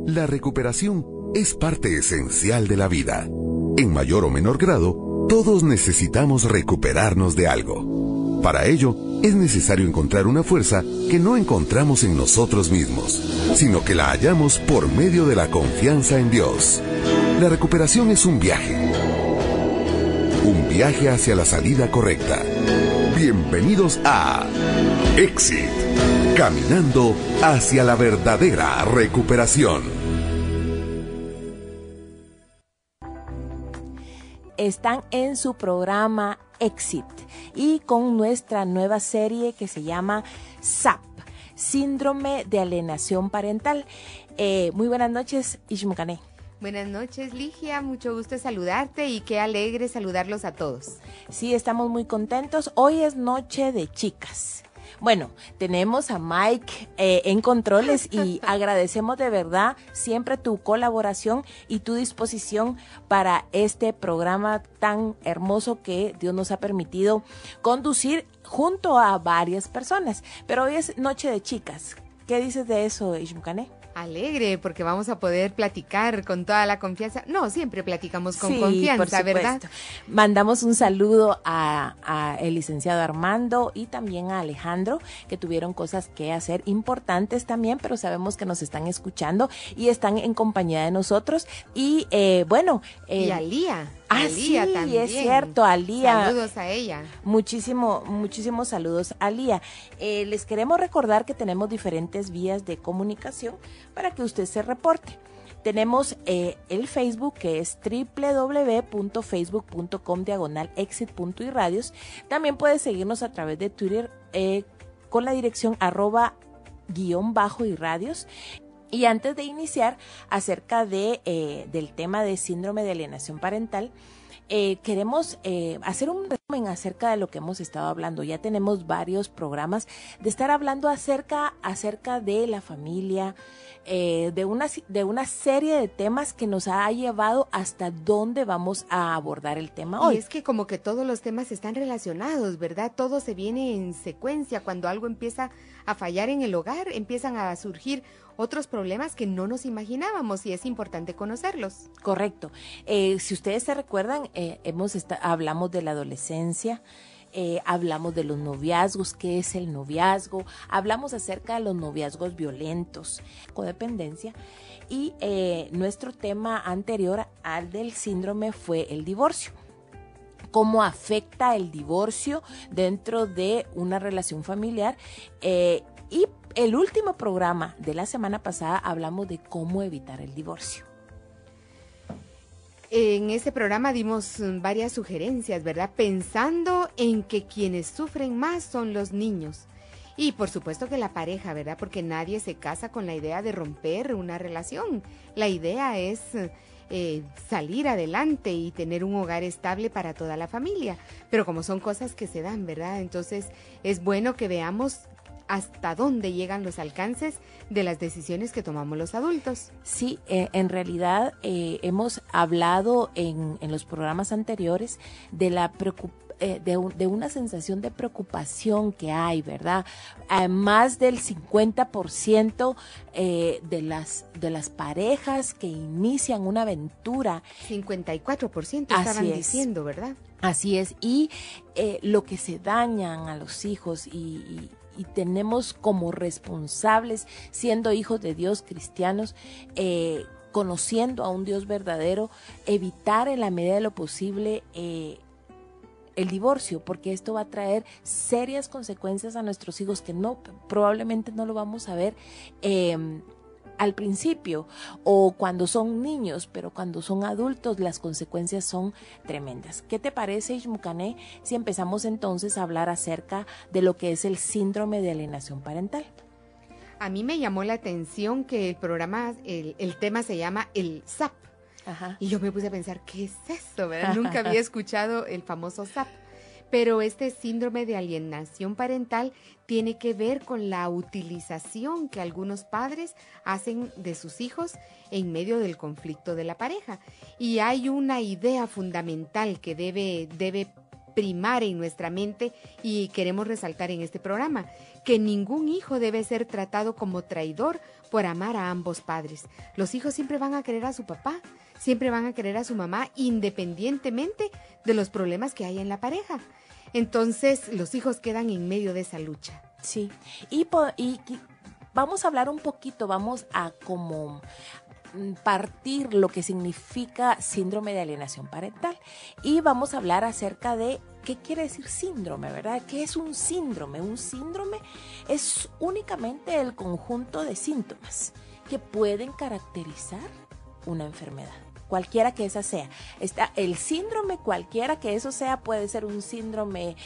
La recuperación es parte esencial de la vida. En mayor o menor grado, todos necesitamos recuperarnos de algo. Para ello, es necesario encontrar una fuerza que no encontramos en nosotros mismos, sino que la hallamos por medio de la confianza en Dios. La recuperación es un viaje hacia la salida correcta. Bienvenidos a Exit, caminando hacia la verdadera recuperación. Están en su programa Exit y con nuestra nueva serie que se llama SAP, Síndrome de Alienación Parental. Muy buenas noches, Ishmucané. Buenas noches, Ligia, mucho gusto saludarte y qué alegre saludarlos a todos. Sí, estamos muy contentos. Hoy es noche de chicas. Bueno, tenemos a Mike en controles y agradecemos de verdad siempre tu colaboración y tu disposición para este programa tan hermoso que Dios nos ha permitido conducir junto a varias personas. Pero hoy es noche de chicas. ¿Qué dices de eso, Ishmucané? Alegre, porque vamos a poder platicar con toda la confianza. No, siempre platicamos con confianza, por supuesto, ¿verdad? Mandamos un saludo a el licenciado Armando y también a Alejandro, que tuvieron cosas que hacer importantes también, pero sabemos que nos están escuchando y están en compañía de nosotros. Y bueno. Y a Lía. Sí, también. Es cierto, a Lía. Saludos a ella. Muchísimos saludos a Lía. Les queremos recordar que tenemos diferentes vías de comunicación para que usted se reporte. Tenemos el Facebook, que es www.facebook.com/exit.iradios. También puede seguirnos a través de Twitter con la dirección @_irradios. Y antes de iniciar acerca del tema de síndrome de alienación parental, queremos hacer un resumen acerca de lo que hemos estado hablando. Ya tenemos varios programas de estar hablando acerca de la familia, de una serie de temas que nos ha llevado hasta dónde vamos a abordar el tema hoy. Y es que como que todos los temas están relacionados, ¿verdad? Todo se viene en secuencia. Cuando algo empieza a fallar en el hogar, empiezan a surgir otros problemas que no nos imaginábamos y es importante conocerlos. Correcto. Si ustedes se recuerdan, hablamos de la adolescencia, hablamos de los noviazgos, qué es el noviazgo, hablamos acerca de los noviazgos violentos, codependencia, y nuestro tema anterior al del síndrome fue el divorcio. Cómo afecta el divorcio dentro de una relación familiar, y el último programa de la semana pasada hablamos de cómo evitar el divorcio. En ese programa dimos varias sugerencias, ¿verdad? Pensando en que quienes sufren más son los niños. Y por supuesto que la pareja, ¿verdad? Porque nadie se casa con la idea de romper una relación. La idea es salir adelante y tener un hogar estable para toda la familia. Pero como son cosas que se dan, ¿verdad? Entonces es bueno que veamos hasta dónde llegan los alcances de las decisiones que tomamos los adultos. Sí, en realidad hemos hablado en los programas anteriores de la de una sensación de preocupación que hay, ¿verdad? Más del 50% de las parejas que inician una aventura. 54% estaban diciendo, ¿verdad? Así es, y lo que se dañan a los hijos y tenemos como responsables, siendo hijos de Dios, cristianos, conociendo a un Dios verdadero, evitar en la medida de lo posible el divorcio, porque esto va a traer serias consecuencias a nuestros hijos que probablemente no lo vamos a ver al principio o cuando son niños, pero cuando son adultos las consecuencias son tremendas. ¿Qué te parece, Ishmucané, si empezamos entonces a hablar acerca de lo que es el síndrome de alienación parental? A mí me llamó la atención que el programa, el tema se llama el SAP. Ajá. Y yo me puse a pensar, ¿qué es esto? ¿Verdad? Nunca había escuchado el famoso SAP. Pero este síndrome de alienación parental tiene que ver con la utilización que algunos padres hacen de sus hijos en medio del conflicto de la pareja. Y hay una idea fundamental que debe primar en nuestra mente y queremos resaltar en este programa, que ningún hijo debe ser tratado como traidor por amar a ambos padres. Los hijos siempre van a querer a su papá, siempre van a querer a su mamá, independientemente de los problemas que hay en la pareja. Entonces, los hijos quedan en medio de esa lucha. Sí, y vamos a hablar un poquito, vamos a como partir lo que significa síndrome de alienación parental y vamos a hablar acerca de qué quiere decir síndrome, ¿verdad? ¿Qué es un síndrome? Un síndrome es únicamente el conjunto de síntomas que pueden caracterizar una enfermedad, cualquiera que esa sea. Está el síndrome, cualquiera que eso sea, puede ser un síndrome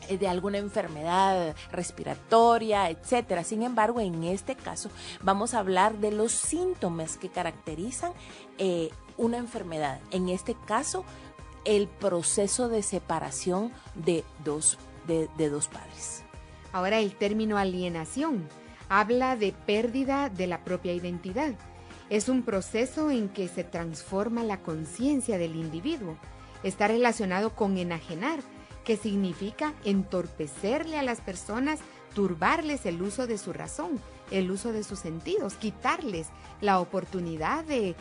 de alguna enfermedad respiratoria, etcétera. Sin embargo, en este caso vamos a hablar de los síntomas que caracterizan una enfermedad. En este caso, el proceso de separación de dos padres. Ahora, el término alienación habla de pérdida de la propia identidad. Es un proceso en que se transforma la conciencia del individuo. Está relacionado con enajenar, que significa entorpecerle a las personas, turbarles el uso de su razón, el uso de sus sentidos, quitarles la oportunidad de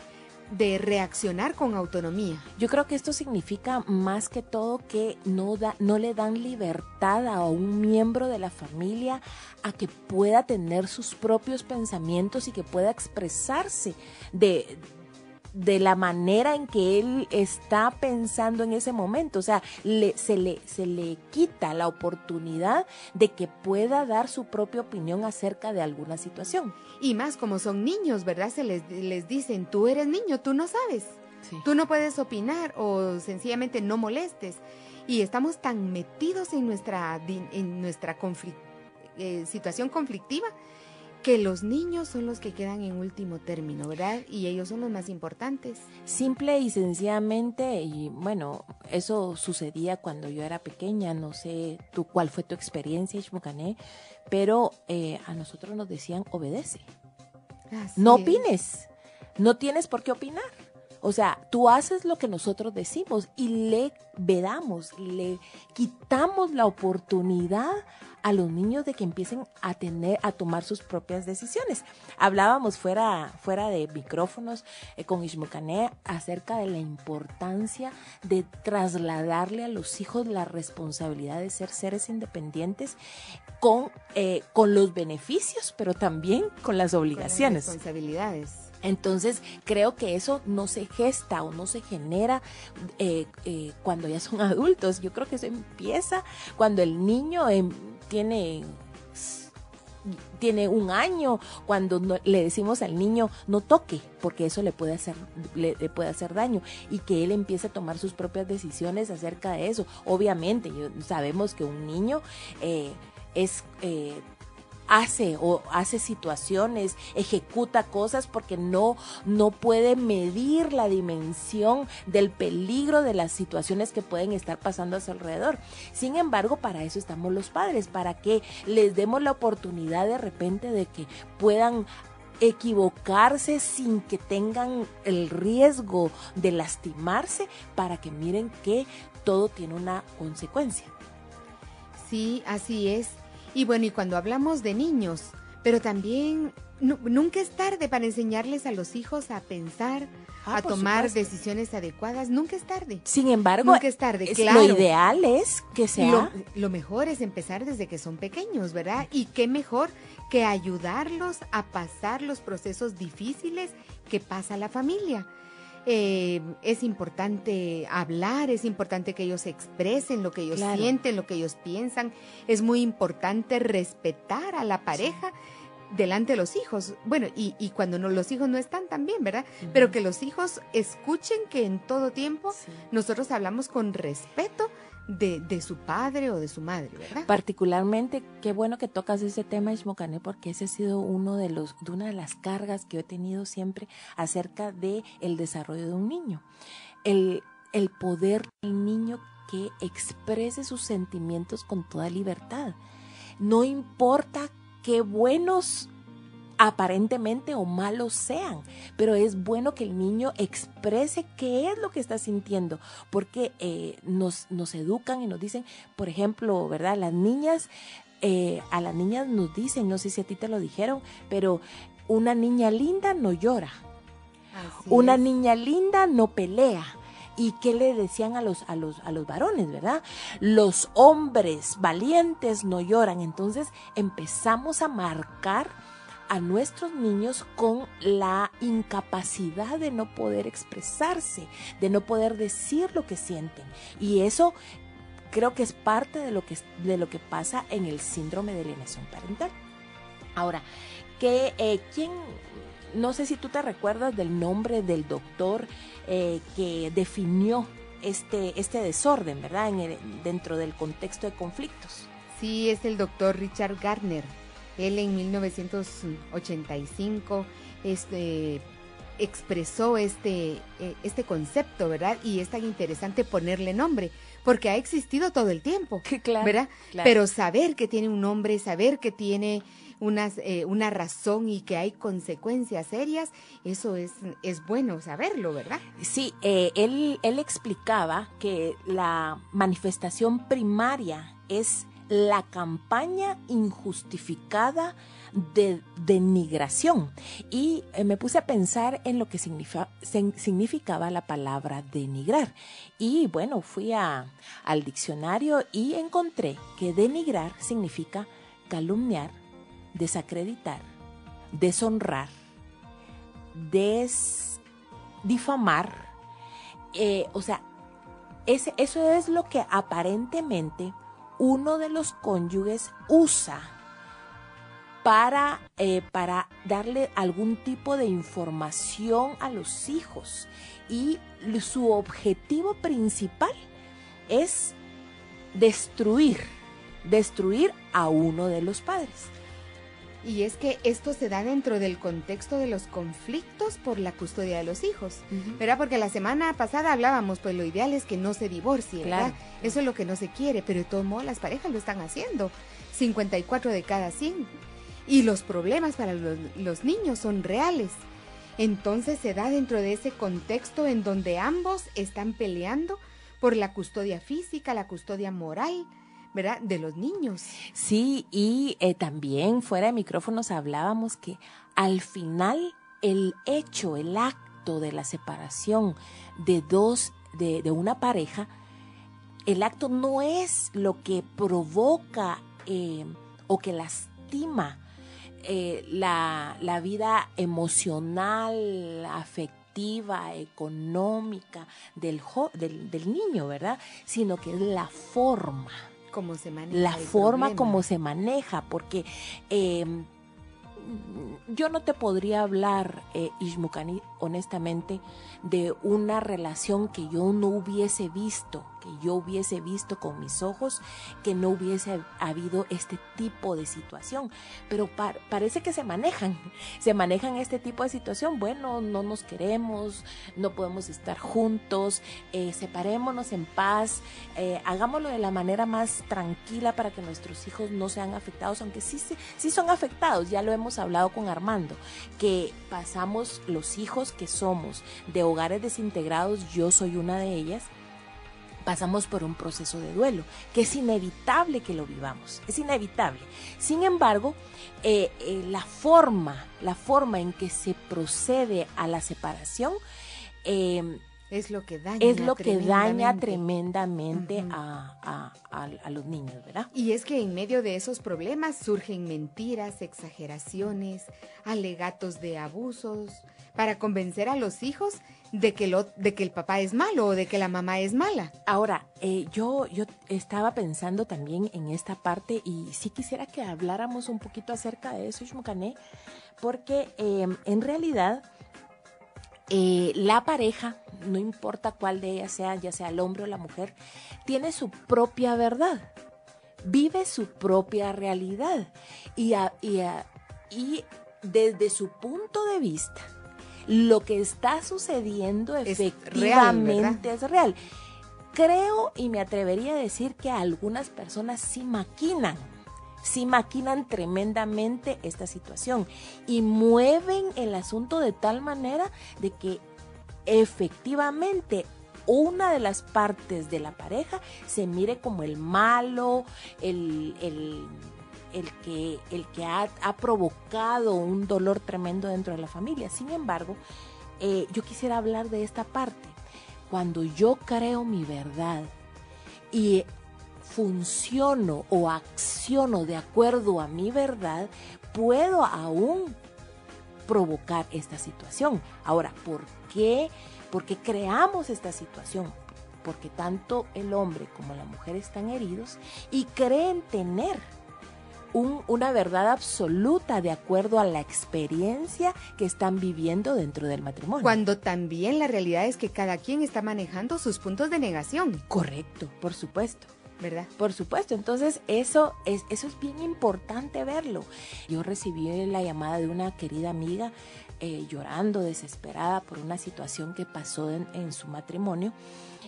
reaccionar con autonomía. Yo creo que esto significa más que todo que no le dan libertad a un miembro de la familia a que pueda tener sus propios pensamientos y que pueda expresarse de la manera en que él está pensando en ese momento. O sea, se le quita la oportunidad de que pueda dar su propia opinión acerca de alguna situación. Y más como son niños, ¿verdad? Se les dicen, tú eres niño, tú no sabes. Sí. Tú no puedes opinar o sencillamente no molestes. Y estamos tan metidos en nuestra situación conflictiva que los niños son los que quedan en último término, ¿verdad? Y ellos son los más importantes. Simple y sencillamente, y bueno, eso sucedía cuando yo era pequeña, no sé cuál fue tu experiencia, Ishmucané, pero a nosotros nos decían, obedece. Así no opines, no tienes por qué opinar. O sea, tú haces lo que nosotros decimos y le vedamos, le quitamos la oportunidad a los niños de que empiecen a tomar sus propias decisiones. Hablábamos fuera de micrófonos con Ishmucané acerca de la importancia de trasladarle a los hijos la responsabilidad de ser seres independientes con los beneficios, pero también con las obligaciones. Con las responsabilidades. Entonces, creo que eso no se gesta o no se genera cuando ya son adultos. Yo creo que eso empieza cuando el niño tiene 1 año, cuando le decimos al niño no toque, porque eso le puede hacer daño, y que él empiece a tomar sus propias decisiones acerca de eso. Obviamente, sabemos que un niño hace situaciones, ejecuta cosas porque no puede medir la dimensión del peligro de las situaciones que pueden estar pasando a su alrededor. Sin embargo, para eso estamos los padres, para que les demos la oportunidad de repente de que puedan equivocarse sin que tengan el riesgo de lastimarse, para que miren que todo tiene una consecuencia. Sí, así es. Y bueno, y cuando hablamos de niños, pero también nunca es tarde para enseñarles a los hijos a pensar, a tomar decisiones adecuadas. Nunca es tarde. Sin embargo, nunca es tarde. Claro, lo ideal es que sea. Lo mejor es empezar desde que son pequeños, ¿verdad? Y qué mejor que ayudarlos a pasar los procesos difíciles que pasa la familia. Es importante hablar, es importante que ellos expresen lo que ellos sienten, lo que ellos piensan. Es muy importante respetar a la pareja delante de los hijos. Bueno, y cuando los hijos no están también, ¿verdad? Uh-huh. Pero que los hijos escuchen que en todo tiempo nosotros hablamos con respeto de su padre o de su madre, ¿verdad? Particularmente, qué bueno que tocas ese tema, Ishmucané, porque ese ha sido una de las cargas que yo he tenido siempre acerca de el desarrollo de un niño. El poder del niño que exprese sus sentimientos con toda libertad. No importa qué buenos aparentemente o malos sean, pero es bueno que el niño exprese qué es lo que está sintiendo, porque nos educan y nos dicen, por ejemplo, ¿verdad? Las niñas, a las niñas nos dicen, no sé si a ti te lo dijeron, pero una niña linda no llora, una niña linda no pelea. ¿Y qué le decían a los varones, verdad? Los hombres valientes no lloran. Entonces empezamos a marcar a nuestros niños con la incapacidad de no poder expresarse, de no poder decir lo que sienten. Y eso creo que es parte de lo que pasa en el síndrome de alienación parental. Ahora, ¿quién? No sé si tú te recuerdas del nombre del doctor que definió este desorden, ¿verdad? Dentro del contexto de conflictos. Sí, es el doctor Richard Gardner. Él en 1985 expresó este concepto, ¿verdad? Y es tan interesante ponerle nombre, porque ha existido todo el tiempo, claro, ¿verdad? Claro. Pero saber que tiene un nombre, saber que tiene una razón y que hay consecuencias serias, eso es bueno saberlo, ¿verdad? Sí, él explicaba que la manifestación primaria es la campaña injustificada de denigración, y me puse a pensar en lo que significaba la palabra denigrar, y bueno, fui al diccionario y encontré que denigrar significa calumniar, desacreditar, deshonrar, difamar, o sea, eso es lo que aparentemente uno de los cónyuges usa para darle algún tipo de información a los hijos, y su objetivo principal es destruir a uno de los padres. Y es que esto se da dentro del contexto de los conflictos por la custodia de los hijos, ¿verdad? Porque la semana pasada hablábamos, pues lo ideal es que no se divorcie, ¿verdad? Claro. Eso es lo que no se quiere, pero de todos modos las parejas lo están haciendo, 54 de cada 100. Y los problemas para los niños son reales. Entonces se da dentro de ese contexto en donde ambos están peleando por la custodia física, la custodia moral, ¿verdad? De los niños. Sí, y también fuera de micrófonos hablábamos que al final el acto de la separación de una pareja, el acto no es lo que provoca o que lastima la vida emocional, afectiva, económica del niño, ¿verdad? Sino que es la forma. Cómo se maneja La forma problema. como se maneja, porque yo no te podría hablar, Ishmukani, honestamente, de una relación que yo no hubiese visto, con mis ojos, que no hubiese habido este tipo de situación, pero parece que se manejan este tipo de situación. Bueno, no nos queremos, no podemos estar juntos, separémonos en paz, hagámoslo de la manera más tranquila para que nuestros hijos no sean afectados, aunque sí son afectados. Ya lo hemos hablado con Armando, que pasamos los hijos que somos de hogares desintegrados, yo soy una de ellas, pasamos por un proceso de duelo, que es inevitable que lo vivamos, es inevitable. Sin embargo, la forma en que se procede a la separación es lo que daña tremendamente a los niños, ¿verdad? Y es que en medio de esos problemas surgen mentiras, exageraciones, alegatos de abusos, para convencer a los hijos de que el papá es malo o de que la mamá es mala. Ahora, yo estaba pensando también en esta parte, y sí quisiera que habláramos un poquito acerca de eso, Ishmukané, porque en realidad la pareja, no importa cuál de ellas sea, ya sea el hombre o la mujer, tiene su propia verdad, vive su propia realidad, y desde su punto de vista, lo que está sucediendo efectivamente es real. Creo y me atrevería a decir que algunas personas sí maquinan sí maquinan tremendamente esta situación y mueven el asunto de tal manera de que efectivamente una de las partes de la pareja se mire como el malo, el que ha provocado un dolor tremendo dentro de la familia. Sin embargo, yo quisiera hablar de esta parte. Cuando yo creo mi verdad y funciono o acciono de acuerdo a mi verdad, puedo aún provocar esta situación. Ahora, ¿por qué creamos esta situación? Porque tanto el hombre como la mujer están heridos y creen tener una verdad absoluta de acuerdo a la experiencia que están viviendo dentro del matrimonio. Cuando también la realidad es que cada quien está manejando sus puntos de negación. Correcto, por supuesto. ¿Verdad? Por supuesto, entonces eso es bien importante verlo. Yo recibí la llamada de una querida amiga llorando, desesperada por una situación que pasó en su matrimonio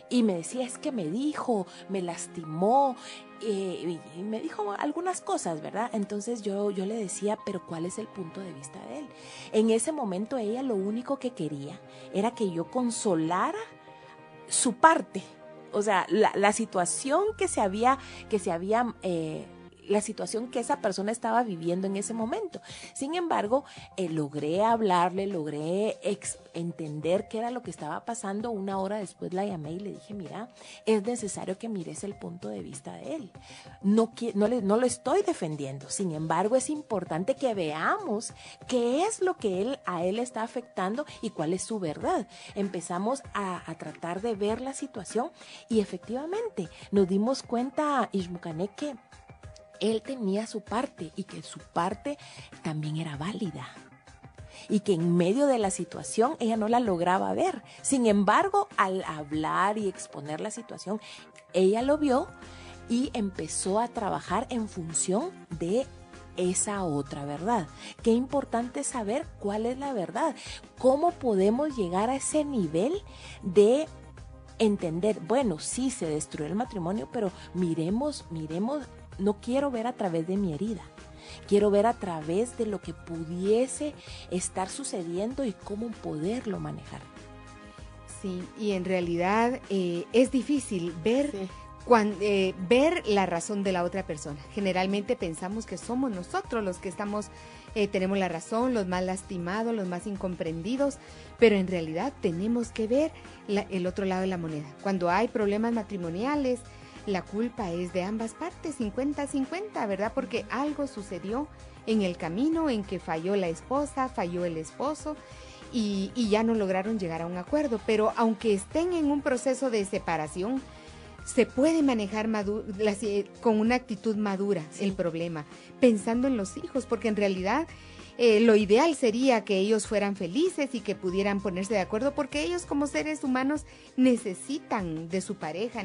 y me decía, es que me dijo, me lastimó y me dijo algunas cosas, ¿verdad? Entonces yo le decía, pero ¿cuál es el punto de vista de él? En ese momento ella lo único que quería era que yo consolara su parte. O sea, la situación la situación que esa persona estaba viviendo en ese momento. Sin embargo, logré hablarle, logré entender qué era lo que estaba pasando. Una hora después la llamé y le dije, mira, es necesario que mires el punto de vista de él. No lo estoy defendiendo. Sin embargo, es importante que veamos qué es lo que a él está afectando y cuál es su verdad. Empezamos a tratar de ver la situación y efectivamente nos dimos cuenta, Ishmucané, que él tenía su parte y que su parte también era válida y que en medio de la situación ella no la lograba ver. Sin embargo, al hablar y exponer la situación, ella lo vio y empezó a trabajar en función de esa otra verdad. Qué importante saber cuál es la verdad, cómo podemos llegar a ese nivel de entender, bueno, sí se destruyó el matrimonio, pero miremos, no quiero ver a través de mi herida, quiero ver a través de lo que pudiese estar sucediendo y cómo poderlo manejar. Sí, y en realidad es difícil ver, ver la razón de la otra persona. Generalmente pensamos que somos nosotros los que tenemos la razón, los más lastimados, los más incomprendidos, pero en realidad tenemos que ver el otro lado de la moneda. Cuando hay problemas matrimoniales, la culpa es de ambas partes, 50-50, ¿verdad? Porque algo sucedió en el camino en que falló la esposa, falló el esposo y ya no lograron llegar a un acuerdo. Pero aunque estén en un proceso de separación, se puede manejar con una actitud madura el problema, pensando en los hijos, porque en realidad lo ideal sería que ellos fueran felices y que pudieran ponerse de acuerdo, porque ellos como seres humanos necesitan de su pareja,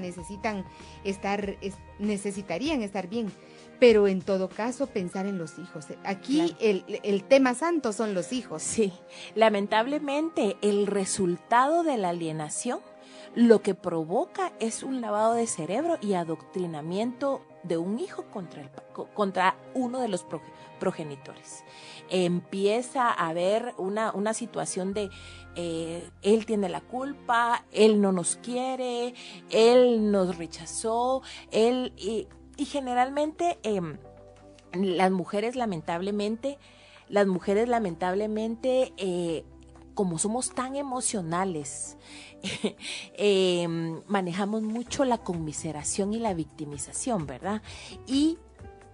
necesitarían estar bien, pero en todo caso pensar en los hijos. Aquí claro. el tema santo son los hijos. Sí, lamentablemente el resultado de la alienación lo que provoca es un lavado de cerebro y adoctrinamiento de un hijo contra uno de los progenitores. Empieza a haber una situación de él tiene la culpa, él no nos quiere, él nos rechazó, y generalmente las mujeres lamentablemente como somos tan emocionales, manejamos mucho la conmiseración y la victimización, ¿verdad? Y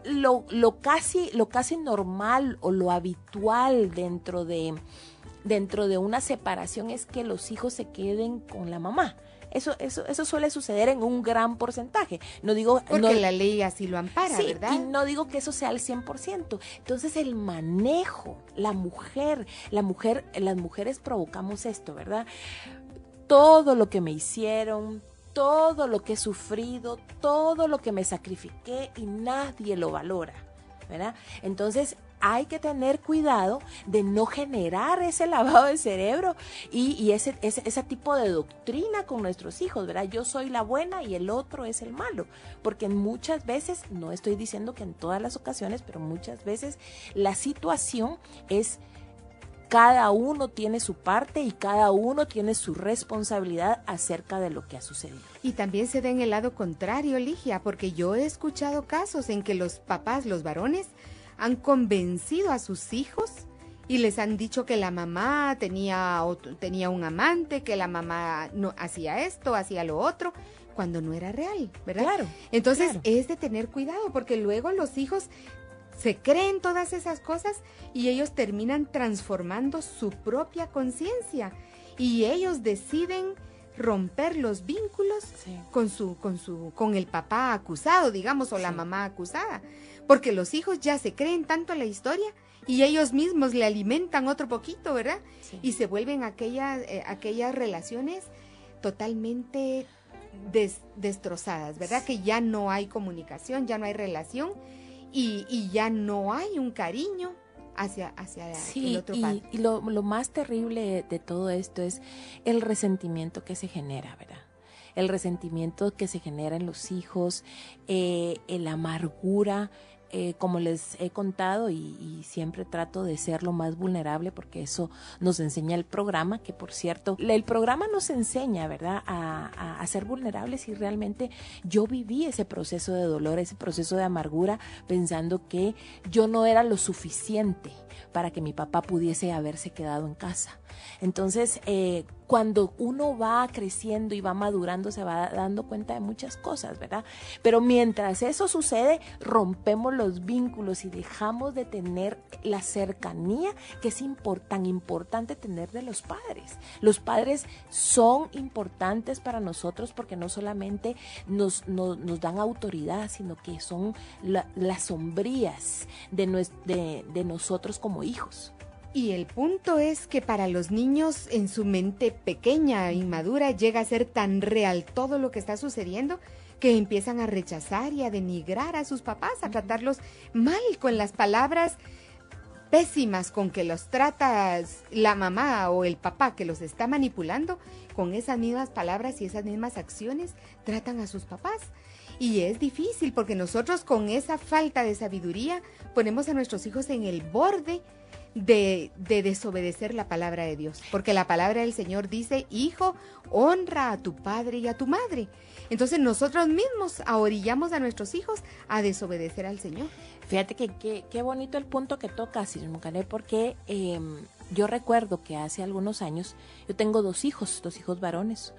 lo casi normal o lo habitual dentro de una separación es que los hijos se queden con la mamá. Eso suele suceder en un gran porcentaje. No digo porque la ley así lo ampara, sí, ¿verdad? Y no digo que eso sea al 100%. Entonces el manejo, las mujeres provocamos esto, ¿verdad? Todo lo que me hicieron, todo lo que he sufrido, todo lo que me sacrifiqué y nadie lo valora, ¿verdad? Entonces hay que tener cuidado de no generar ese lavado de cerebro y ese tipo de doctrina con nuestros hijos, ¿verdad? Yo soy la buena y el otro es el malo, porque muchas veces, no estoy diciendo que en todas las ocasiones, pero muchas veces la situación es cada uno tiene su parte y cada uno tiene su responsabilidad acerca de lo que ha sucedido. Y también se da en el lado contrario, Ligia, porque yo he escuchado casos en que los papás, los varones, han convencido a sus hijos y les han dicho que la mamá tenía un amante, que la mamá no hacía esto, hacía lo otro, cuando no era real, ¿verdad? Claro. Entonces claro. es de tener cuidado, porque luego los hijos se creen todas esas cosas y ellos terminan transformando su propia conciencia y ellos deciden romper los vínculos Sí. con el papá acusado, digamos, o la mamá acusada, porque los hijos ya se creen tanto la historia y ellos mismos le alimentan otro poquito, ¿verdad? Sí. Y se vuelven aquellas relaciones totalmente destrozadas, ¿verdad? Que ya no hay comunicación, ya no hay relación y ya no hay un cariño hacia el otro padre. Y lo más terrible de todo esto es el resentimiento que se genera, ¿verdad? El resentimiento que se genera en los hijos, la amargura, como les he contado y siempre trato de ser lo más vulnerable porque eso nos enseña el programa, que por cierto, el programa nos enseña, ¿verdad?, a ser vulnerables y realmente yo viví ese proceso de dolor, ese proceso de amargura pensando que yo no era lo suficiente para que mi papá pudiese haberse quedado en casa. Entonces, cuando uno va creciendo y va madurando, se va dando cuenta de muchas cosas, ¿verdad? Pero mientras eso sucede, rompemos los vínculos y dejamos de tener la cercanía que es tan importante tener de los padres. Los padres son importantes para nosotros porque no solamente nos dan autoridad, sino que son las sombrías de nosotros como hijos. Y el punto es que para los niños en su mente pequeña, inmadura, llega a ser tan real todo lo que está sucediendo que empiezan a rechazar y a denigrar a sus papás, a tratarlos mal con las palabras pésimas con que los trata la mamá o el papá que los está manipulando. Con esas mismas palabras y esas mismas acciones tratan a sus papás. Y es difícil porque nosotros con esa falta de sabiduría ponemos a nuestros hijos en el borde de desobedecer la palabra de Dios, porque la palabra del Señor dice: hijo, honra a tu padre y a tu madre. Entonces nosotros mismos ahorillamos a nuestros hijos a desobedecer al Señor. Fíjate que qué bonito el punto que tocas, Ismucané, porque yo recuerdo que hace algunos años, yo tengo dos hijos varones,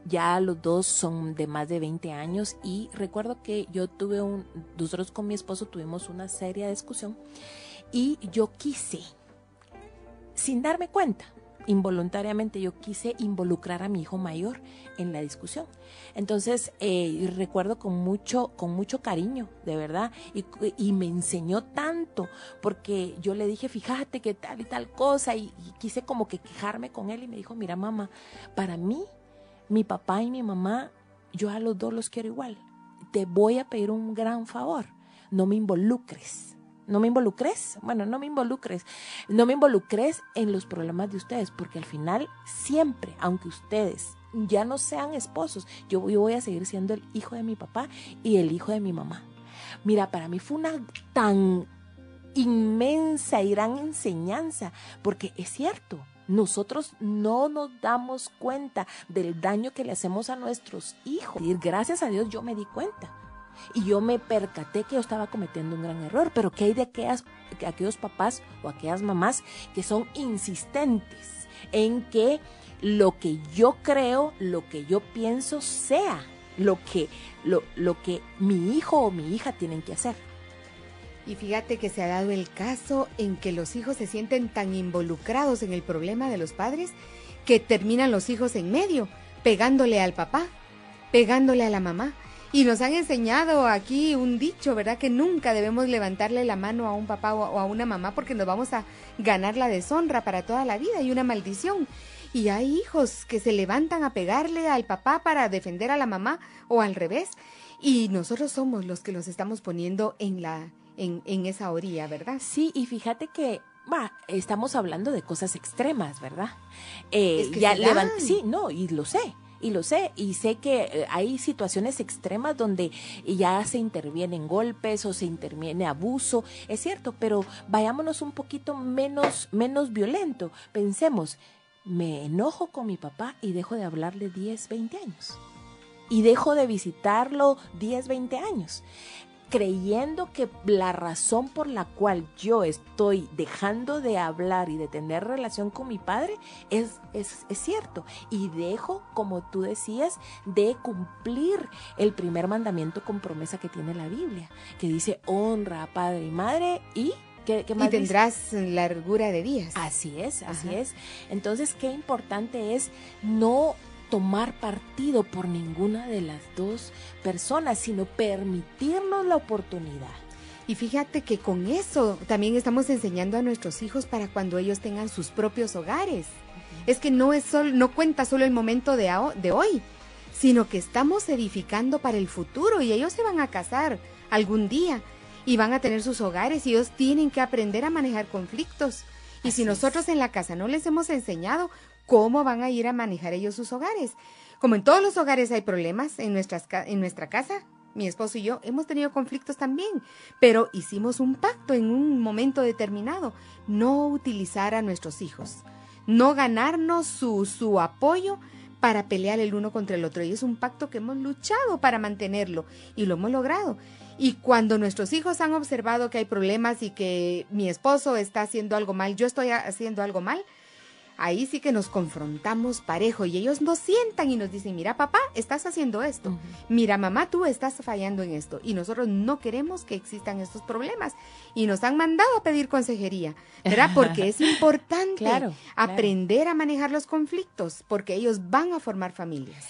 ya los dos son de más de 20 años y recuerdo que nosotros con mi esposo tuvimos una seria discusión y yo quise, sin darme cuenta, involuntariamente yo quise involucrar a mi hijo mayor en la discusión. Entonces recuerdo con mucho cariño, de verdad, y me enseñó tanto, porque yo le dije, fíjate que tal y tal cosa, y quise como que quejarme con él, y me dijo, mira mamá, para mí, mi papá y mi mamá, yo a los dos los quiero igual, te voy a pedir un gran favor, no me involucres en los problemas de ustedes, porque al final siempre, aunque ustedes ya no sean esposos, yo voy a seguir siendo el hijo de mi papá y el hijo de mi mamá. Mira, para mí fue una tan inmensa y gran enseñanza, porque es cierto, nosotros no nos damos cuenta del daño que le hacemos a nuestros hijos. Y gracias a Dios yo me di cuenta. Y yo me percaté que yo estaba cometiendo un gran error, pero ¿qué hay de aquellos papás o aquellas mamás que son insistentes en que lo que yo creo, lo que yo pienso sea lo que mi hijo o mi hija tienen que hacer? Y fíjate que se ha dado el caso en que los hijos se sienten tan involucrados en el problema de los padres que terminan los hijos en medio, pegándole al papá, pegándole a la mamá. Y nos han enseñado aquí un dicho, ¿verdad? Que nunca debemos levantarle la mano a un papá o a una mamá porque nos vamos a ganar la deshonra para toda la vida y una maldición. Y hay hijos que se levantan a pegarle al papá para defender a la mamá o al revés. Y nosotros somos los que los estamos poniendo en en esa orilla, ¿verdad? Sí, y fíjate que estamos hablando de cosas extremas, ¿verdad? Es que ya se dan. sí, no, y lo sé. Y sé que hay situaciones extremas donde ya se intervienen golpes o se interviene abuso, es cierto, pero vayámonos un poquito menos violento. Pensemos, me enojo con mi papá y dejo de hablarle 10, 20 años. Y dejo de visitarlo 10, 20 años. Creyendo que la razón por la cual yo estoy dejando de hablar y de tener relación con mi padre es cierto. Y dejo, como tú decías, de cumplir el primer mandamiento con promesa que tiene la Biblia, que dice honra a padre y madre y... ¿Qué más y tendrás largura de días. Así es. Ajá. Entonces, qué importante es no tomar partido por ninguna de las dos personas, sino permitirnos la oportunidad. Y fíjate que con eso también estamos enseñando a nuestros hijos para cuando ellos tengan sus propios hogares. Es que no cuenta solo el momento de hoy, sino que estamos edificando para el futuro y ellos se van a casar algún día y van a tener sus hogares y ellos tienen que aprender a manejar conflictos. Y Así si nosotros en la casa no les hemos enseñado, ¿cómo van a ir a manejar ellos sus hogares? Como en todos los hogares hay problemas, en nuestra casa, mi esposo y yo hemos tenido conflictos también, pero hicimos un pacto en un momento determinado, no utilizar a nuestros hijos, no ganarnos su apoyo para pelear el uno contra el otro. Y es un pacto que hemos luchado para mantenerlo y lo hemos logrado. Y cuando nuestros hijos han observado que hay problemas y que mi esposo está haciendo algo mal, yo estoy haciendo algo mal, ahí sí que nos confrontamos parejo y ellos nos sientan y nos dicen, mira papá, estás haciendo esto, mira mamá, tú estás fallando en esto y nosotros no queremos que existan estos problemas y nos han mandado a pedir consejería, ¿verdad? Porque es importante Claro. aprender a manejar los conflictos porque ellos van a formar familias.